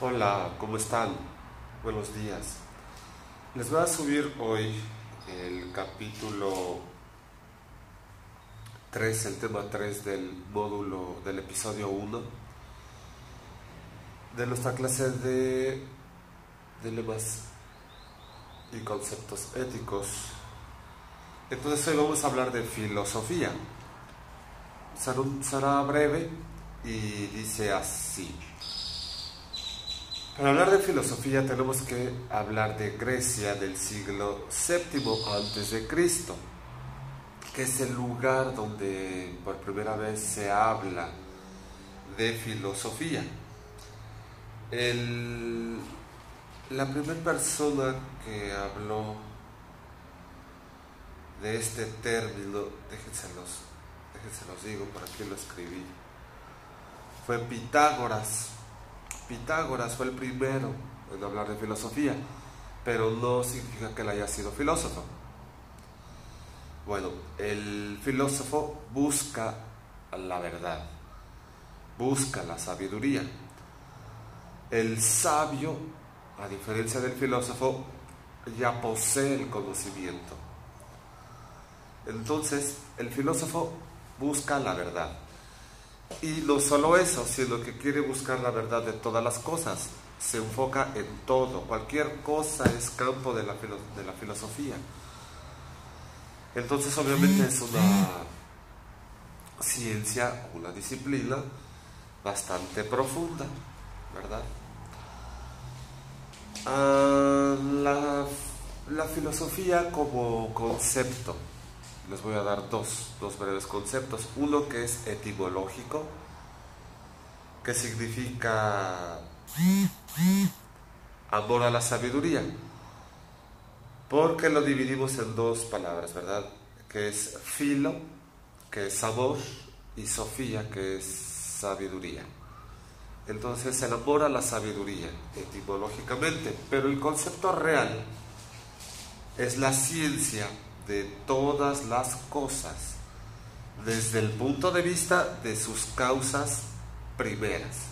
Hola, ¿cómo están? Buenos días. Les voy a subir hoy el capítulo 3, el tema 3 del módulo del episodio 1 de nuestra clase de dilemas y conceptos éticos. Entonces hoy vamos a hablar de filosofía. Será breve y dice así. Para hablar de filosofía tenemos que hablar de Grecia del siglo VII antes de Cristo, que es el lugar donde por primera vez se habla de filosofía. La primera persona que habló de este término, déjenselos digo, por aquí lo escribí, fue Pitágoras. Pitágoras fue el primero en hablar de filosofía, pero no significa que él haya sido filósofo. Bueno, el filósofo busca la verdad, busca la sabiduría. El sabio, a diferencia del filósofo, ya posee el conocimiento. Entonces, el filósofo busca la verdad. Y no solo eso, sino que quiere buscar la verdad de todas las cosas. Se enfoca en todo. Cualquier cosa es campo de la filosofía. Entonces, obviamente, es una ciencia, una disciplina bastante profunda, ¿verdad? La filosofía como concepto. Les voy a dar dos breves conceptos. Uno que es etimológico, que significa amor a la sabiduría, porque lo dividimos en dos palabras, ¿verdad? Que es filo, que es amor, y sofía, que es sabiduría. Entonces el amor a la sabiduría, etimológicamente, pero el concepto real es la ciencia de todas las cosas desde el punto de vista de sus causas primeras.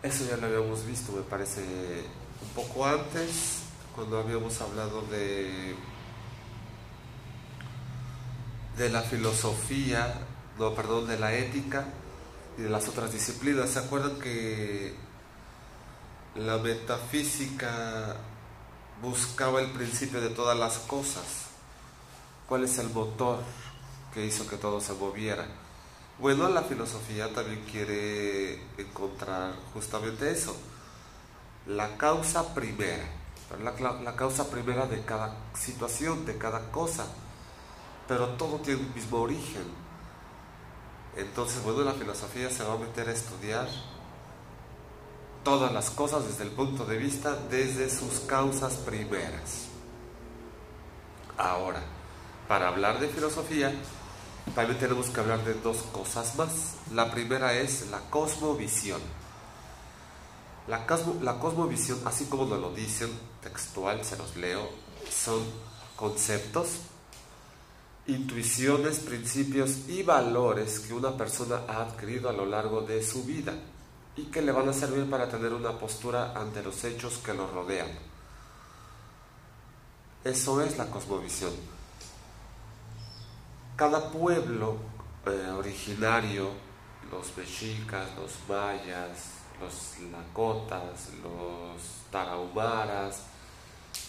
Eso ya lo habíamos visto, me parece, un poco antes, cuando habíamos hablado de la filosofía, no, perdón, de la ética y de las otras disciplinas. ¿Se acuerdan que la metafísica buscaba el principio de todas las cosas? ¿Cuál es el motor que hizo que todo se moviera? Bueno, la filosofía también quiere encontrar justamente eso, la causa primera, la causa primera de cada situación, de cada cosa, pero todo tiene un mismo origen. Entonces, bueno, la filosofía se va a meter a estudiar todas las cosas desde el punto de vista, desde sus causas primeras. Ahora, para hablar de filosofía, también tenemos que hablar de dos cosas más. La primera es la cosmovisión. La cosmovisión, así como nos lo dicen textual, se los leo, son conceptos, intuiciones, principios y valores que una persona ha adquirido a lo largo de su vida y que le van a servir para tener una postura ante los hechos que lo rodean. Eso es la cosmovisión. Cada pueblo originario, los mexicas, los mayas, los lakotas, los tarahumaras,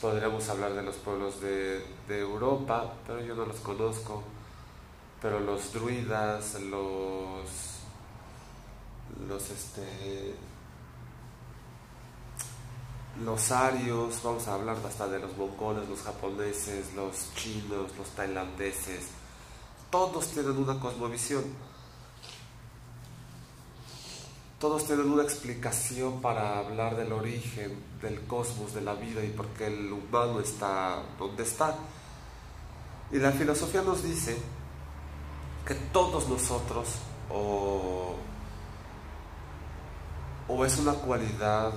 podríamos hablar de los pueblos de Europa, pero yo no los conozco, pero los druidas, los arios, vamos a hablar hasta de los mongoles, los japoneses, los chinos, los tailandeses, todos tienen una cosmovisión. Todos tienen una explicación para hablar del origen del cosmos, de la vida y por qué el humano está donde está. Y la filosofía nos dice que todos nosotros, o es una cualidad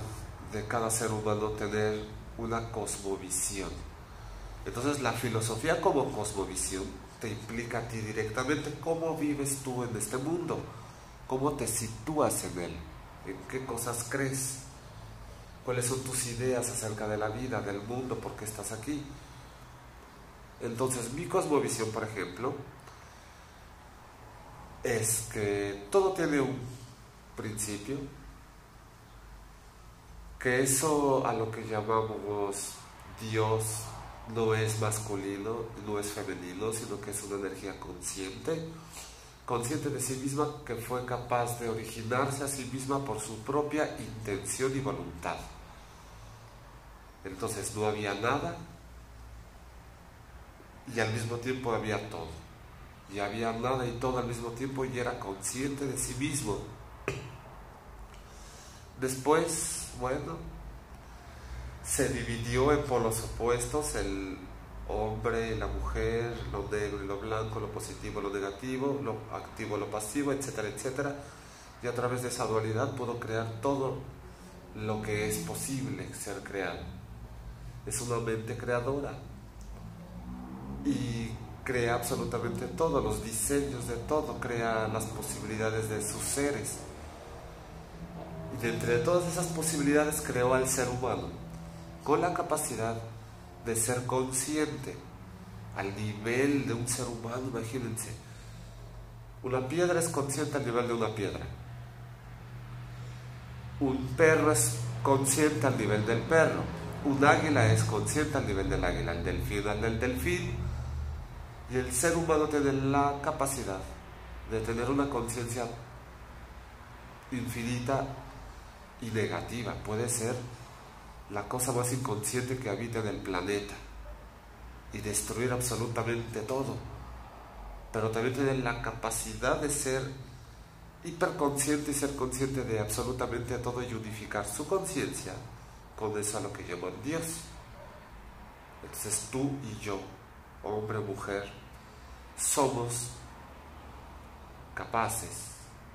de cada ser humano tener una cosmovisión. Entonces la filosofía como cosmovisión te implica a ti directamente cómo vives tú en este mundo, cómo te sitúas en él. ¿En qué cosas crees? ¿Cuáles son tus ideas acerca de la vida, del mundo, por qué estás aquí? Entonces, mi cosmovisión, por ejemplo, es que todo tiene un principio, que eso a lo que llamamos Dios no es masculino, no es femenino, sino que es una energía consciente, consciente de sí misma, que fue capaz de originarse a sí misma por su propia intención y voluntad. Entonces no había nada y al mismo tiempo había todo. Y había nada y todo al mismo tiempo y era consciente de sí mismo. Después, bueno, se dividió en polos opuestos, el hombre y la mujer, lo negro y lo blanco, lo positivo y lo negativo, lo activo y lo pasivo, etcétera, etcétera. Y a través de esa dualidad pudo crear todo lo que es posible ser creado. Es una mente creadora y crea absolutamente todo, los diseños de todo, crea las posibilidades de sus seres. Y de entre todas esas posibilidades creó al ser humano, con la capacidad de ser consciente al nivel de un ser humano. Imagínense, una piedra es consciente al nivel de una piedra, un perro es consciente al nivel del perro, un águila es consciente al nivel del águila, el delfín al del delfín, y el ser humano tiene la capacidad de tener una conciencia infinita y negativa. Puede ser la cosa más inconsciente que habita en el planeta y destruir absolutamente todo, pero también tiene la capacidad de ser hiperconsciente y ser consciente de absolutamente todo y unificar su conciencia con eso a lo que llaman Dios. Entonces tú y yo, hombre o mujer, somos capaces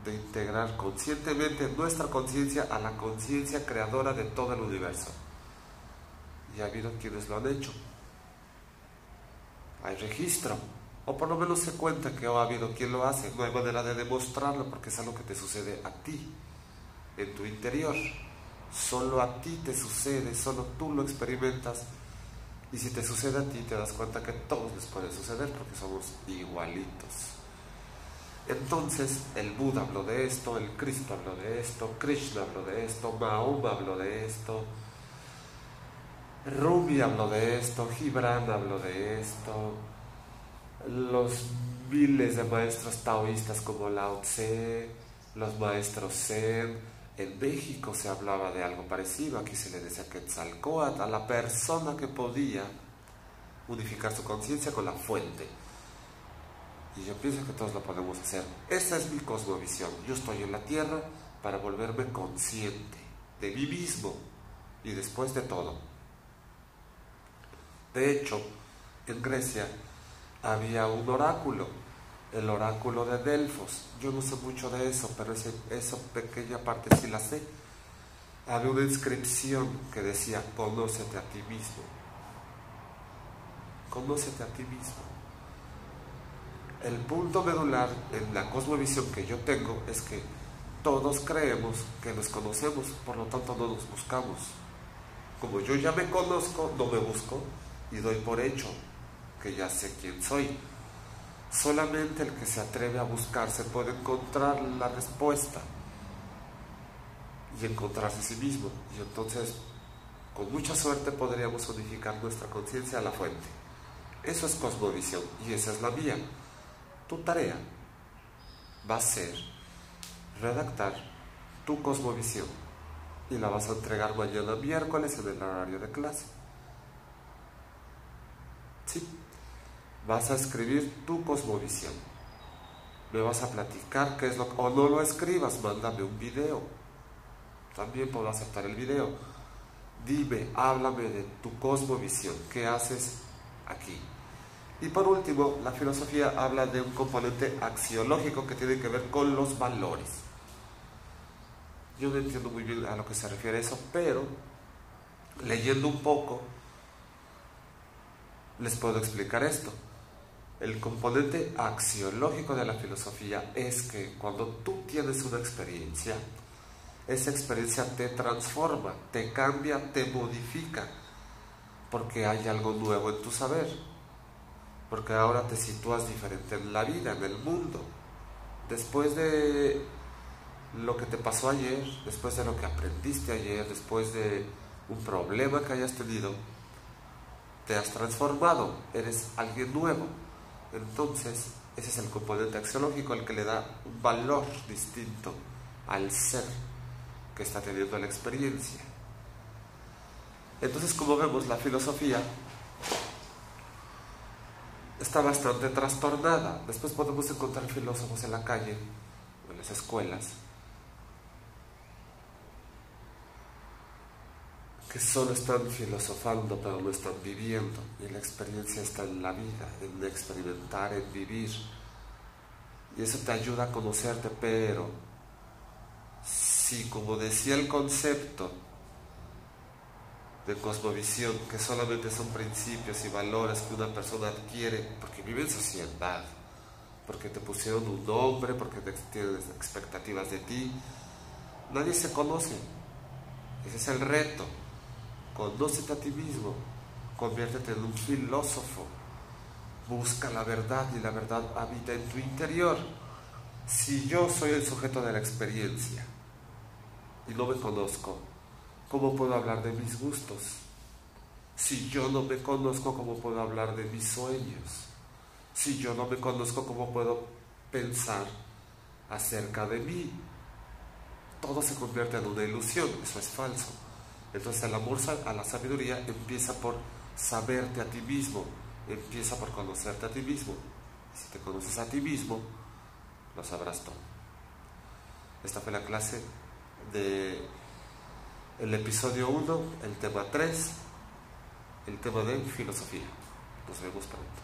de integrar conscientemente nuestra conciencia a la conciencia creadora de todo el universo. Y ha habido quienes lo han hecho. Hay registro, o por lo menos se cuenta que ha habido quien lo hace. No hay manera de demostrarlo porque es algo que te sucede a ti, en tu interior. Solo a ti te sucede, solo tú lo experimentas. Y si te sucede a ti, te das cuenta que a todos les puede suceder porque somos igualitos. Entonces, el Buda habló de esto, el Cristo habló de esto, Krishna habló de esto, Mahoma habló de esto, Rumi habló de esto, Gibran habló de esto, los miles de maestros taoístas como Lao Tse, los maestros Zen. En México se hablaba de algo parecido, aquí se le decía Quetzalcóatl, a la persona que podía unificar su conciencia con la fuente. Y yo pienso que todos lo podemos hacer. Esa es mi cosmovisión. Yo estoy en la tierra para volverme consciente de mí mismo y después de todo. De hecho, en Grecia había un oráculo, el oráculo de Delfos. Yo no sé mucho de eso, pero esa pequeña parte sí la sé. Había una inscripción que decía: conócete a ti mismo. Conócete a ti mismo. El punto medular en la cosmovisión que yo tengo es que todos creemos que nos conocemos, por lo tanto no nos buscamos. Como yo ya me conozco, no me busco y doy por hecho que ya sé quién soy. Solamente el que se atreve a buscarse puede encontrar la respuesta y encontrarse a sí mismo. Y entonces, con mucha suerte, podríamos unificar nuestra conciencia a la fuente. Eso es cosmovisión y esa es la mía. Tu tarea va a ser redactar tu cosmovisión y la vas a entregar mañana miércoles en el horario de clase. Sí. Vas a escribir tu cosmovisión. Me vas a platicar qué es lo que... O no lo escribas, mándame un video. También puedo aceptar el video. Dime, háblame de tu cosmovisión. ¿Qué haces aquí? Y por último, la filosofía habla de un componente axiológico que tiene que ver con los valores. Yo no entiendo muy bien a lo que se refiere eso, pero leyendo un poco les puedo explicar esto. El componente axiológico de la filosofía es que cuando tú tienes una experiencia, esa experiencia te transforma, te cambia, te modifica, porque hay algo nuevo en tu saber, porque ahora te sitúas diferente en la vida, en el mundo. Después de lo que te pasó ayer, después de lo que aprendiste ayer, después de un problema que hayas tenido, te has transformado, eres alguien nuevo. Entonces, ese es el componente axiológico, el que le da un valor distinto al ser que está teniendo la experiencia. Entonces, como vemos, la filosofía está bastante trastornada. Después podemos encontrar filósofos en la calle o en las escuelas que solo están filosofando pero no están viviendo, y la experiencia está en la vida, en experimentar, en vivir, y eso te ayuda a conocerte. Pero si, como decía el concepto de cosmovisión, que solamente son principios y valores que una persona adquiere porque vive en sociedad, porque te pusieron un nombre, porque tienen expectativas de ti, nadie se conoce. Ese es el reto. Conócete a ti mismo, conviértete en un filósofo, busca la verdad, y la verdad habita en tu interior. Si yo soy el sujeto de la experiencia y no me conozco, ¿cómo puedo hablar de mis gustos? Si yo no me conozco, ¿cómo puedo hablar de mis sueños? Si yo no me conozco, ¿cómo puedo pensar acerca de mí? Todo se convierte en una ilusión, eso es falso. Entonces el amor a la sabiduría empieza por saberte a ti mismo, empieza por conocerte a ti mismo. Si te conoces a ti mismo, lo sabrás todo. Esta fue la clase del episodio 1, el tema 3, el tema de filosofía. Nos vemos pronto.